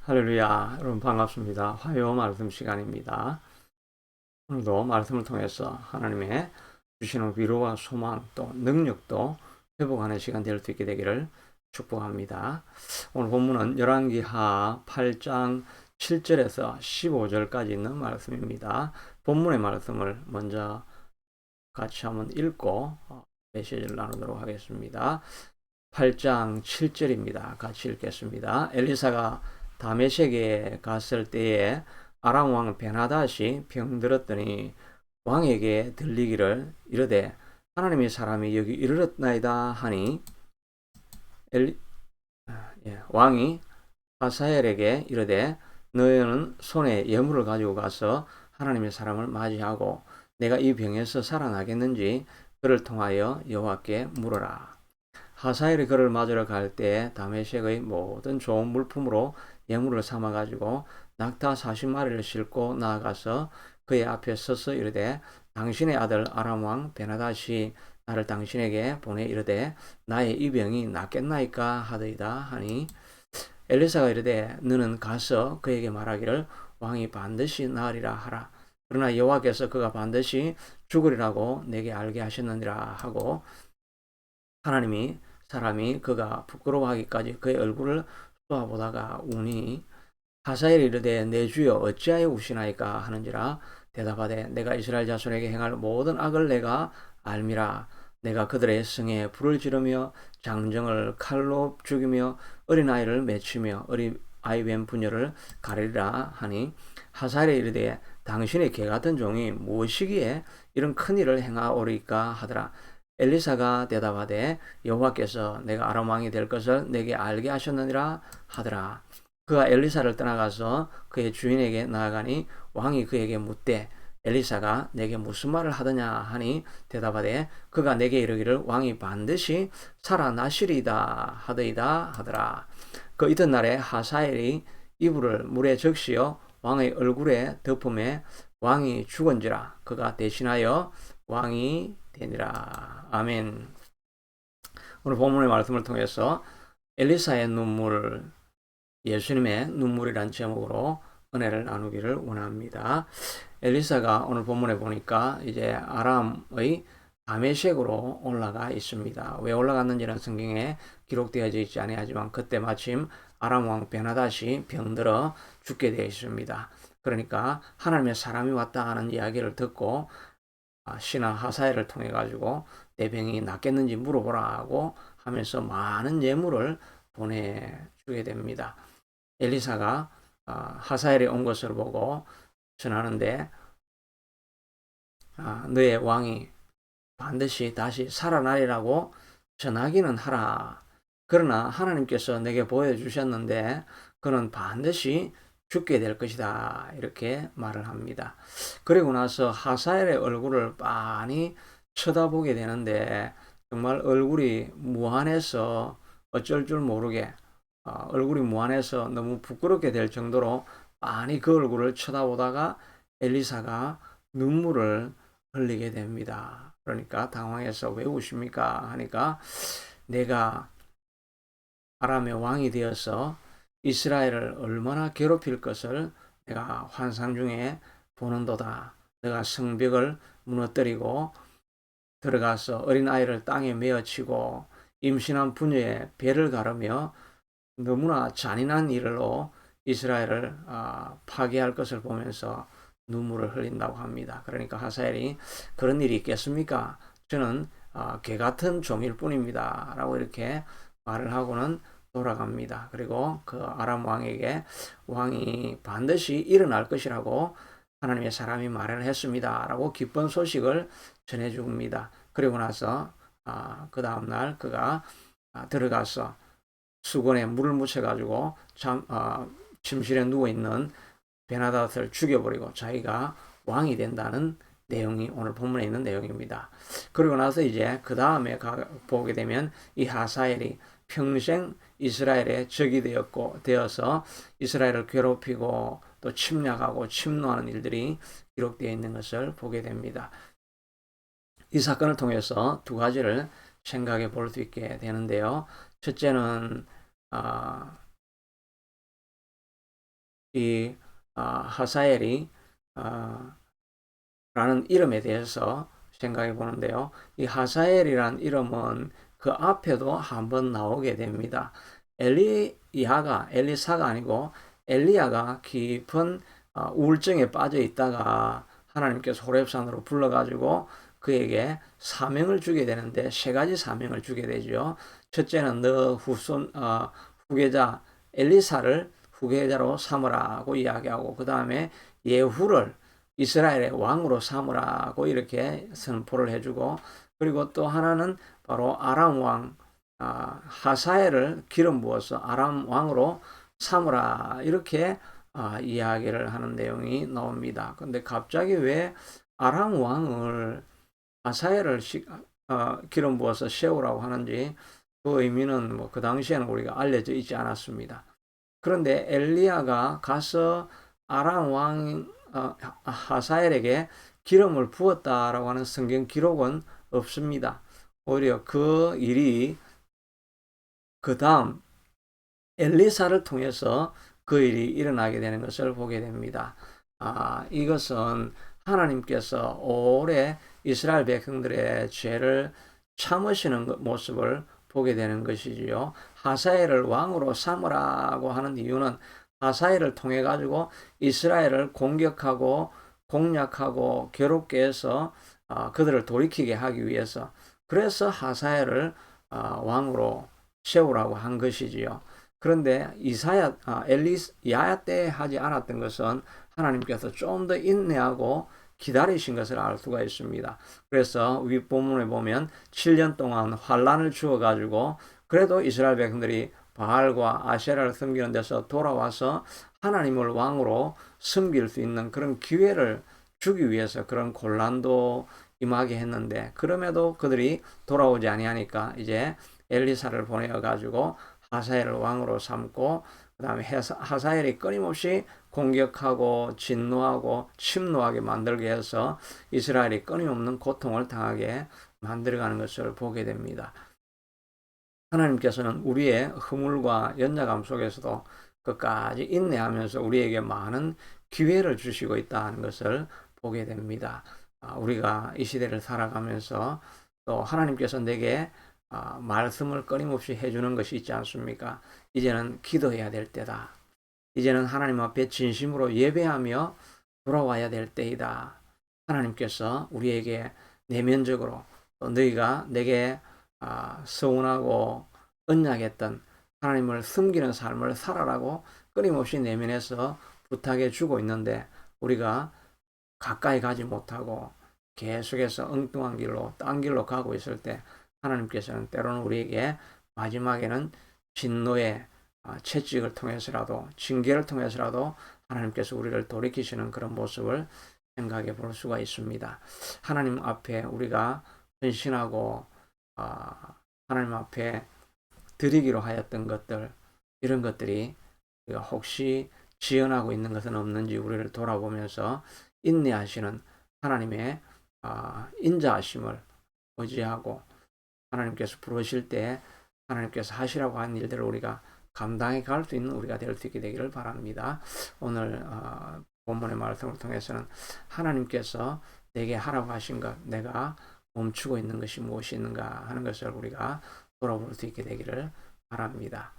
할렐루야, 여러분 반갑습니다. 화요 말씀 시간입니다. 오늘도 말씀을 통해서 하나님의 주시는 위로와 소망 또 능력도 회복하는 시간 될 수 있게 되기를 축복합니다. 오늘 본문은 열왕기하 8장 7절에서 15절까지 있는 말씀입니다. 본문의 말씀을 먼저 같이 한번 읽고 메시지를 나누도록 하겠습니다. 8장 7절입니다. 같이 읽겠습니다. 엘리사가 다메섹에 갔을 때에 아람 왕 베나닷이 병들었더니 왕에게 들리기를 이르되 하나님의 사람이 여기 이르렀나이다 하니 왕이 하사엘에게 이르되 너희는 손에 예물을 가지고 가서 하나님의 사람을 맞이하고 내가 이 병에서 살아나겠는지 그를 통하여 여호와께 물어라. 하사엘이 그를 맞으러 갈 때 다메섹의 모든 좋은 물품으로 예물을 삼아 가지고 낙타 40마리를 싣고 나아가서 그의 앞에 서서 이르되 당신의 아들 아람 왕 베나닷이 나를 당신에게 보내 이르되 나의 이 병이 낫겠나이까 하더이다 하니 엘리사가 이르되 너는 가서 그에게 말하기를 왕이 반드시 나으리라 하라. 그러나 여호와께서 그가 반드시 죽으리라고 내게 알게 하셨느니라 하고 하나님이 사람이 그가 부끄러워하기까지 그의 얼굴을 쏘아보다가 우니 하사엘이 이르되 내 주여 어찌하여 우시나이까 하는지라 대답하되 내가 이스라엘 자손에게 행할 모든 악을 내가 알미라. 내가 그들의 성에 불을 지르며 장정을 칼로 죽이며 어린아이를 맺히며 어린아이 뵌 부녀를 가리리라 하니 하사엘이 이르되 당신의 개같은 종이 무엇이기에 이런 큰일을 행하오리까 하더라. 엘리사가 대답하되 여호와께서 내가 아람 왕이 될 것을 내게 알게 하셨느니라 하더라. 그가 엘리사를 떠나가서 그의 주인에게 나아가니 왕이 그에게 묻되 엘리사가 내게 무슨 말을 하더냐 하니 대답하되 그가 내게 이르기를 왕이 반드시 살아나시리이다 하더이다 하더라. 그 이튿날에 하사엘이 이불을 물에 적시어 왕의 얼굴에 덮음에 왕이 죽은지라 그가 대신하여 왕이 되니라. 아멘. 오늘 본문의 말씀을 통해서 엘리사의 눈물, 예수님의 눈물이란 제목으로 은혜를 나누기를 원합니다. 엘리사가 오늘 본문에 보니까 이제 아람의 다메섹으로 올라가 있습니다. 왜 올라갔는지는 성경에 기록되어져 있지 아니하지만 그때 마침 아람 왕 베나닷이 병들어 죽게 되어 있습니다. 그러니까 하나님의 사람이 왔다 하는 이야기를 듣고 신하 하사엘을 통해 가지고 내 병이 낫겠는지 물어보라고 하면서 많은 예물을 보내주게 됩니다. 엘리사가 하사엘이 온 것을 보고 전하는데 너의 왕이 반드시 다시 살아나리라고 전하기는 하라. 그러나 하나님께서 내게 보여주셨는데 그는 반드시 죽게 될 것이다. 이렇게 말을 합니다. 그리고 나서 하사엘의 얼굴을 빤히 쳐다보게 되는데 정말 얼굴이 무한해서 어쩔 줄 모르게 얼굴이 무한해서 너무 부끄럽게 될 정도로 빤히 그 얼굴을 쳐다보다가 엘리사가 눈물을 흘리게 됩니다. 그러니까 당황해서 왜 우십니까? 하니까 내가 아람의 왕이 되어서 이스라엘을 얼마나 괴롭힐 것을 내가 환상 중에 보는도다. 내가 성벽을 무너뜨리고 들어가서 어린아이를 땅에 메어치고 임신한 부녀의 배를 가르며 너무나 잔인한 일로 이스라엘을 파괴할 것을 보면서 눈물을 흘린다고 합니다. 그러니까 하사엘이 그런 일이 있겠습니까? 저는 개 같은 종일 뿐입니다. 라고 이렇게 말을 하고는 돌아갑니다. 그리고 그 아람 왕에게 왕이 반드시 일어날 것이라고 하나님의 사람이 말을 했습니다. 라고 기쁜 소식을 전해줍니다. 그리고 나서 그 다음날 그가 들어가서 수건에 물을 묻혀가지고 침실에 누워있는 베나닷을 죽여버리고 자기가 왕이 된다는 내용이 오늘 본문에 있는 내용입니다. 그리고 나서 이제 그 다음에 보게 되면 이 하사엘이 평생 이스라엘의 적이 되어서 이스라엘을 괴롭히고 또 침략하고 침노하는 일들이 기록되어 있는 것을 보게 됩니다. 이 사건을 통해서 두 가지를 생각해 볼 수 있게 되는데요. 첫째는 이 하사엘이 라는 이름에 대해서 생각해 보는데요. 이 하사엘이란 이름은 그 앞에도 한번 나오게 됩니다. 엘리사가 아니고 엘리야가 깊은 우울증에 빠져 있다가 하나님께서 호렙산으로 불러가지고 그에게 사명을 주게 되는데 세 가지 사명을 주게 되죠. 첫째는 너 후계자 엘리사를 후계자로 삼으라고 이야기하고 그 다음에 예후를 이스라엘의 왕으로 삼으라고 이렇게 선포를 해주고 그리고 또 하나는 바로 아람 왕 하사엘을 기름 부어서 아람 왕으로 삼으라 이렇게 이야기를 하는 내용이 나옵니다. 근데 갑자기 왜 아람 왕을 하사엘을 기름 부어서 세우라고 하는지 그 의미는 뭐 그 당시에는 우리가 알려져 있지 않았습니다. 그런데 엘리야가 가서 아람 왕 하사엘에게 기름을 부었다라고 하는 성경 기록은 없습니다. 오히려 그 일이 그 다음 엘리사를 통해서 그 일이 일어나게 되는 것을 보게 됩니다. 이것은 하나님께서 오래 이스라엘 백성들의 죄를 참으시는 모습을 보게 되는 것이지요. 하사엘을 왕으로 삼으라고 하는 이유는 하사엘을 통해 가지고 이스라엘을 공격하고 공략하고 괴롭게 해서 그들을 돌이키게 하기 위해서 그래서 하사엘을 왕으로 세우라고 한 것이지요. 그런데 엘리야 때 하지 않았던 것은 하나님께서 좀 더 인내하고 기다리신 것을 알 수가 있습니다. 그래서 윗본문에 보면 7년 동안 환란을 주어 가지고 그래도 이스라엘 백성들이 바알과 아세라를 섬기는 데서 돌아와서 하나님을 왕으로 섬길 수 있는 그런 기회를 주기 위해서 그런 곤란도 임하게 했는데 그럼에도 그들이 돌아오지 아니하니까 이제 엘리사를 보내어 가지고 하사엘을 왕으로 삼고 그 다음에 하사엘이 끊임없이 공격하고 진노하고 침노하게 만들게 해서 이스라엘이 끊임없는 고통을 당하게 만들어가는 것을 보게 됩니다. 하나님께서는 우리의 허물과 연약함 속에서도 끝까지 인내하면서 우리에게 많은 기회를 주시고 있다는 것을 보게 됩니다. 우리가 이 시대를 살아가면서 또 하나님께서 내게 말씀을 끊임없이 해주는 것이 있지 않습니까? 이제는 기도해야 될 때다. 이제는 하나님 앞에 진심으로 예배하며 돌아와야 될 때이다. 하나님께서 우리에게 내면적으로 또 너희가 내게 서운하고 언약했던 하나님을 숨기는 삶을 살아라고 끊임없이 내면에서 부탁해 주고 있는데 우리가 가까이 가지 못하고 계속해서 엉뚱한 길로 딴 길로 가고 있을 때 하나님께서는 때로는 우리에게 마지막에는 진노의 채찍을 통해서라도 징계를 통해서라도 하나님께서 우리를 돌이키시는 그런 모습을 생각해 볼 수가 있습니다. 하나님 앞에 우리가 헌신하고 하나님 앞에 드리기로 하였던 것들 이런 것들이 우리가 혹시 지연하고 있는 것은 없는지 우리를 돌아보면서 인내하시는 하나님의 인자하심을 의지하고 하나님께서 부르실 때 하나님께서 하시라고 하는 일들을 우리가 감당해 갈 수 있는 우리가 될 수 있게 되기를 바랍니다. 오늘 본문의 말씀을 통해서는 하나님께서 내게 하라고 하신 것 내가 멈추고 있는 것이 무엇이 있는가 하는 것을 우리가 돌아볼 수 있게 되기를 바랍니다.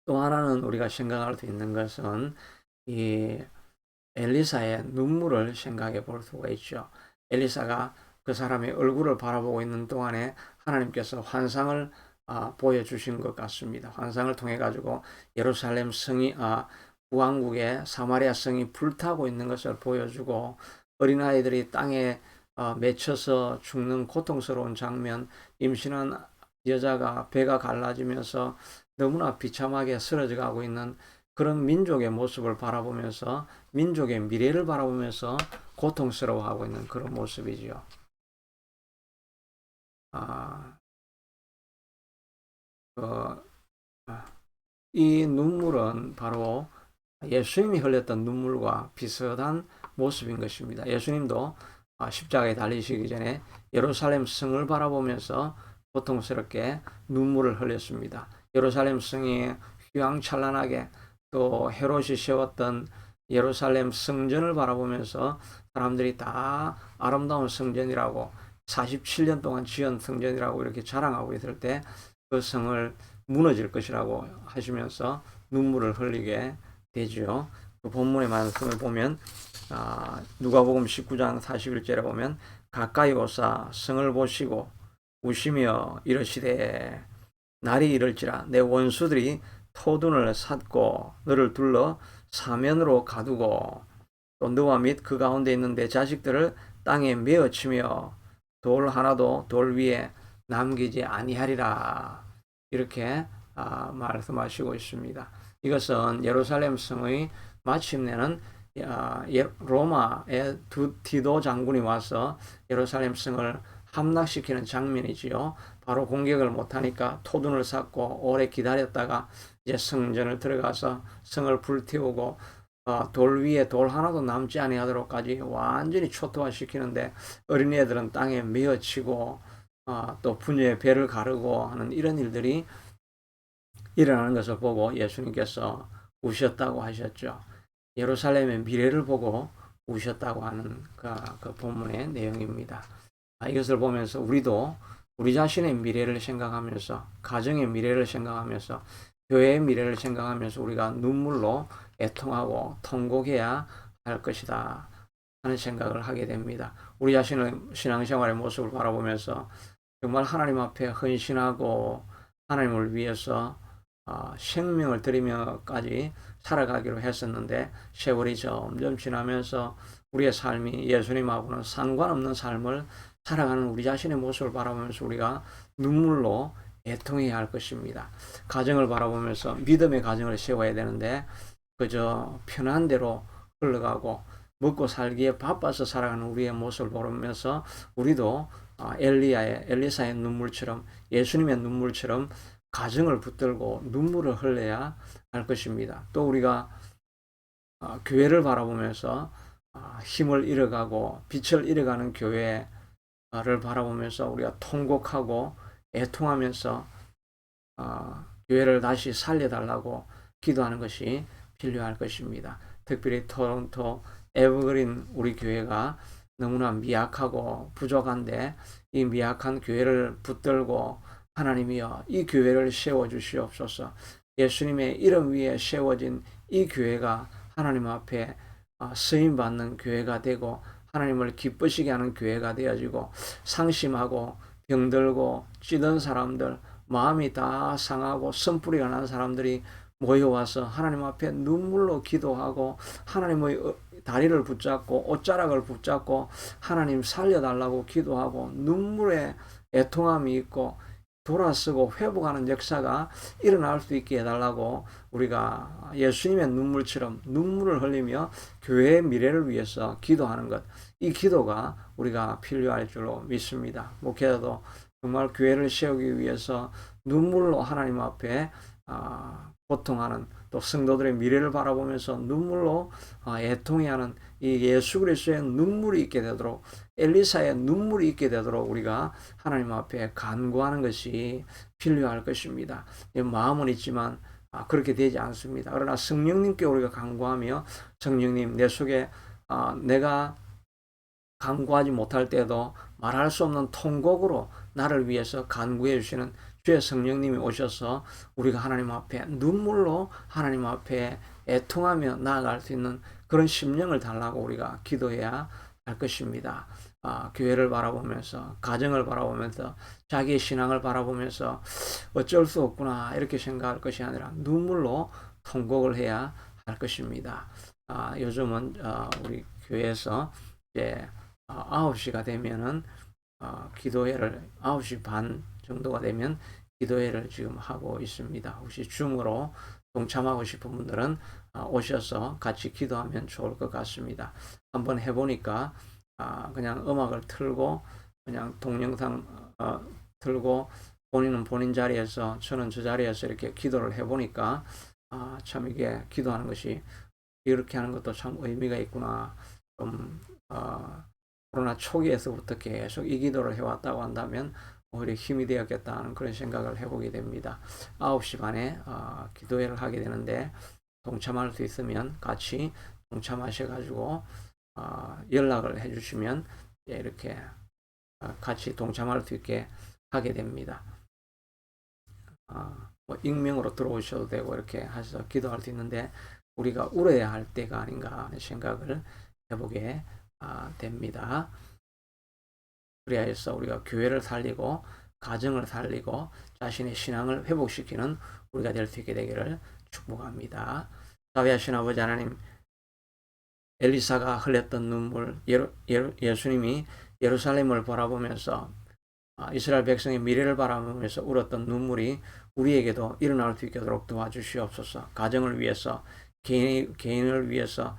또 하나는 우리가 생각할 수 있는 것은 이 엘리사의 눈물을 생각해 볼 수가 있죠. 엘리사가 그 사람의 얼굴을 바라보고 있는 동안에 하나님께서 환상을 보여주신 것 같습니다. 환상을 통해 가지고 예루살렘 성이 왕국의 사마리아 성이 불타고 있는 것을 보여주고 어린아이들이 땅에 맺혀서 죽는 고통스러운 장면, 임신한 여자가 배가 갈라지면서 너무나 비참하게 쓰러져 가고 있는 그런 민족의 모습을 바라보면서 민족의 미래를 바라보면서 고통스러워하고 있는 그런 모습이지요. 이 눈물은 바로 예수님이 흘렸던 눈물과 비슷한 모습인 것입니다. 예수님도 십자가에 달리시기 전에 예루살렘 성을 바라보면서 고통스럽게 눈물을 흘렸습니다. 예루살렘 성이 휘황찬란하게 또 헤롯이 세웠던 예루살렘 성전을 바라보면서 사람들이 다 아름다운 성전이라고 47년 동안 지은 성전이라고 이렇게 자랑하고 있을 때 그 성을 무너질 것이라고 하시면서 눈물을 흘리게 되죠. 그 본문의 말씀을 보면 누가복음 19장 41절에 보면 가까이 오사 성을 보시고 우시며 이르시되 날이 이를지라 내 원수들이 토둔을 쌓고 너를 둘러 사면으로 가두고 또 너와 및 그 가운데 있는 내 자식들을 땅에 메어치며 돌 하나도 돌 위에 남기지 아니하리라. 이렇게 말씀하시고 있습니다. 이것은 예루살렘 성의 마침내는 로마의 디도 장군이 와서 예루살렘 성을 함락시키는 장면이지요. 바로 공격을 못하니까 토둔을 쌓고 오래 기다렸다가 이제 성전을 들어가서 성을 불태우고 돌 위에 돌 하나도 남지 아니하도록까지 완전히 초토화시키는데 어린애들은 땅에 메어치고 또 분유의 배를 가르고 하는 이런 일들이 일어나는 것을 보고 예수님께서 우셨다고 하셨죠. 예루살렘의 미래를 보고 우셨다고 하는 그 본문의 내용입니다. 이것을 보면서 우리도 우리 자신의 미래를 생각하면서 가정의 미래를 생각하면서 교회의 미래를 생각하면서 우리가 눈물로 애통하고 통곡해야 할 것이다 하는 생각을 하게 됩니다. 우리 자신의 신앙생활의 모습을 바라보면서 정말 하나님 앞에 헌신하고 하나님을 위해서 생명을 들이며까지 살아가기로 했었는데 세월이 점점 지나면서 우리의 삶이 예수님하고는 상관없는 삶을 살아가는 우리 자신의 모습을 바라보면서 우리가 눈물로 애통해야 할 것입니다. 가정을 바라보면서 믿음의 가정을 세워야 되는데 그저 편한 대로 흘러가고 먹고 살기에 바빠서 살아가는 우리의 모습을 보면서 우리도 엘리사의 눈물처럼 예수님의 눈물처럼 가정을 붙들고 눈물을 흘려야 할 것입니다. 또 우리가 교회를 바라보면서 힘을 잃어가고 빛을 잃어가는 교회를 바라보면서 우리가 통곡하고 애통하면서 교회를 다시 살려달라고 기도하는 것이 필요할 것입니다. 특별히 토론토 에버그린 우리 교회가 너무나 미약하고 부족한데 이 미약한 교회를 붙들고 하나님이여 이 교회를 세워주시옵소서. 예수님의 이름 위에 세워진 이 교회가 하나님 앞에 쓰임받는 교회가 되고 하나님을 기쁘시게 하는 교회가 되어지고 상심하고 병들고 찌든 사람들 마음이 다 상하고 선뿌리가 난 사람들이 모여와서 하나님 앞에 눈물로 기도하고 하나님의 다리를 붙잡고 옷자락을 붙잡고 하나님 살려달라고 기도하고 눈물에 애통함이 있고 돌아서고 회복하는 역사가 일어날 수 있게 해달라고 우리가 예수님의 눈물처럼 눈물을 흘리며 교회의 미래를 위해서 기도하는 것, 이 기도가 우리가 필요할 줄로 믿습니다. 목회자도 정말 교회를 세우기 위해서 눈물로 하나님 앞에 고통하는 또 성도들의 미래를 바라보면서 눈물로 애통해하는 이 예수 그리스도의 눈물이 있게 되도록 엘리사의 눈물이 있게 되도록 우리가 하나님 앞에 간구하는 것이 필요할 것입니다. 마음은 있지만 그렇게 되지 않습니다. 그러나 성령님께 우리가 간구하며 성령님 내 속에 내가 간구하지 못할 때도 말할 수 없는 통곡으로 나를 위해서 간구해 주시는 주의 성령님이 오셔서 우리가 하나님 앞에 눈물로 하나님 앞에 애통하며 나아갈 수 있는 그런 심령을 달라고 우리가 기도해야 할 것입니다. 교회를 바라보면서 가정을 바라보면서 자기의 신앙을 바라보면서 어쩔 수 없구나 이렇게 생각할 것이 아니라 눈물로 통곡을 해야 할 것입니다. 요즘은 우리 교회에서 이제 9시가 되면은 기도회를 9시 반 정도가 되면 기도회를 지금 하고 있습니다. 혹시 줌으로 동참하고 싶은 분들은 오셔서 같이 기도하면 좋을 것 같습니다. 한번 해보니까 그냥 음악을 틀고 그냥 동영상 틀고 본인은 본인 자리에서 저는 저 자리에서 이렇게 기도를 해보니까 참 이게 기도하는 것이 이렇게 하는 것도 참 의미가 있구나. 좀 코로나 초기에서부터 계속 이 기도를 해왔다고 한다면 오히려 힘이 되었겠다 하는 그런 생각을 해보게 됩니다. 9시 반에 기도회를 하게 되는데 동참할 수 있으면 같이 동참하셔가지고 연락을 해주시면 이렇게 같이 동참할 수 있게 하게 됩니다. 뭐 익명으로 들어오셔도 되고 이렇게 하셔서 기도할 수 있는데 우리가 울어야 할 때가 아닌가 하는 생각을 해보게 됩니다. 그래야 해서 우리가 교회를 살리고 가정을 살리고 자신의 신앙을 회복시키는 우리가 될 수 있게 되기를 축복합니다. 자비하신 아버지 하나님, 엘리사가 흘렸던 눈물, 예수님이 예루살렘을 바라보면서 이스라엘 백성의 미래를 바라보면서 울었던 눈물이 우리에게도 일어날 수 있도록 도와주시옵소서. 가정을 위해서, 개인을 위해서,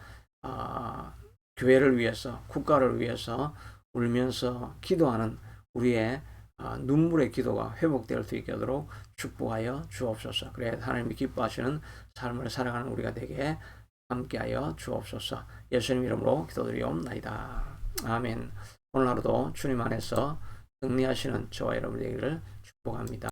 교회를 위해서, 국가를 위해서 울면서 기도하는 우리의 눈물의 기도가 회복될 수 있도록 축복하여 주옵소서. 그래 하나님이 기뻐하시는 삶을 살아가는 우리가 되게 함께하여 주옵소서. 예수님 이름으로 기도드리옵나이다. 아멘. 오늘 하루도 주님 안에서 승리하시는 저와 여러분 되기를 축복합니다.